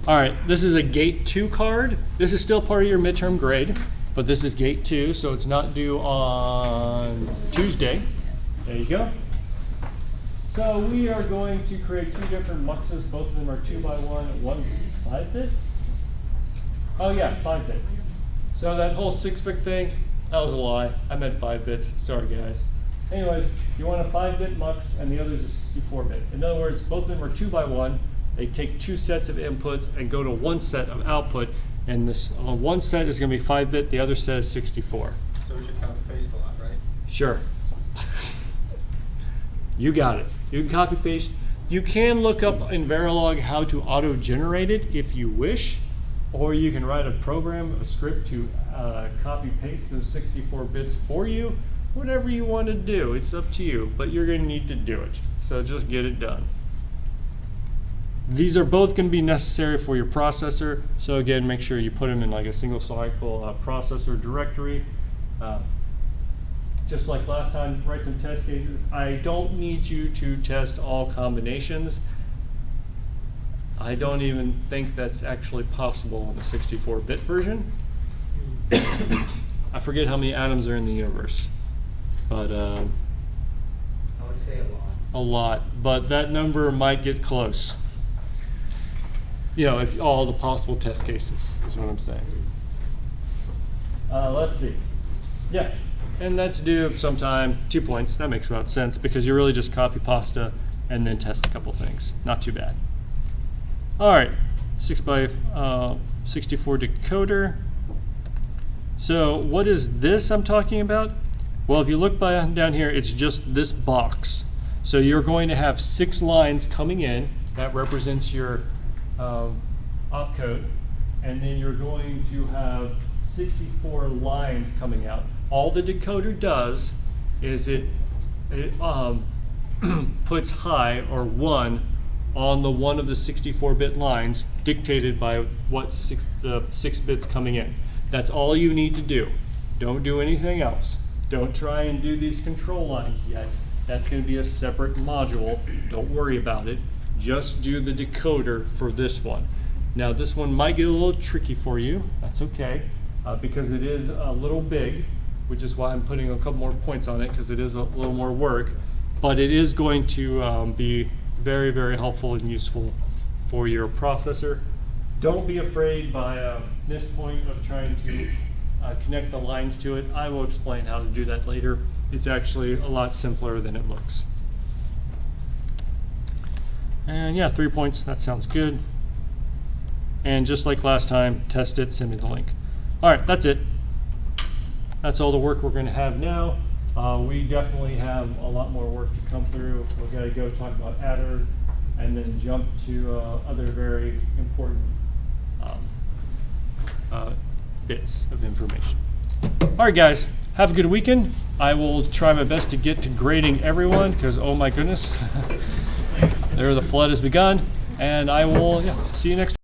All right, this is a Gate 2 card. This is still part of your midterm grade, but this is Gate 2, so it's not due on Tuesday. There you go. So we are going to create two different muxes. Both of them are 2x1. One's 5-bit. Oh yeah, 5-bit. So that whole 6-bit thing, that was a lie. I meant 5 bits. Sorry, guys. Anyways, you want a 5-bit mux, and the other is a 64-bit. In other words, both of them are 2x1. They take two sets of inputs and go to one set of output. And this one set is going to be 5-bit. The other set is 64. So we should copy paste a lot, right? Sure. You got it. You can copy paste. You can look up in Verilog how to auto-generate it if you wish, or you can write a program, a script to copy paste those 64 bits for you. Whatever you want to do, it's up to you, but you're going to need to do it. So just get it done. These are both going to be necessary for your processor. So again, make sure you put them in like a single cycle processor directory. Just like last time, write some test cases. I don't need you to test all combinations. I don't even think that's actually possible in the 64-bit version. I forget how many atoms are in the universe, but I would say a lot. a lot. But that number might get close. You know, if all the possible test cases is what I'm saying. Let's see. Yeah, and that's due sometime 2 points. That makes about sense because you really just copy pasta and then test a couple things. Not too bad. All right, 6x64 decoder. So what is this I'm talking about? Well, if you look down here, it's just this box. So you're going to have 6 lines coming in. That represents your opcode. And then you're going to have 64 lines coming out. All the decoder does is it puts high or 1 on the one of the 64-bit lines dictated by what the 6 bits coming in. That's all you need to do. Don't do anything else. Don't try and do these control lines yet. That's going to be a separate module. Don't worry about it. Just do the decoder for this one. Now this one might get a little tricky for you. That's okay, because it is a little big, which is why I'm putting a couple more points on it, because it is a little more work. But it is going to be very, very helpful and useful for your processor. Don't be afraid by this point of trying to connect the lines to it. I will explain how to do that later. It's actually a lot simpler than it looks. And yeah, 3 points, that sounds good. And just like last time, test it, send me the link. All right, that's it. That's all the work we're going to have now. We definitely have a lot more work to come through. We've got to go talk about adder and then jump to other very important bits of information. All right, guys, have a good weekend. I will try my best to get to grading everyone because, oh my goodness, there the flood has begun. And I will see you next week.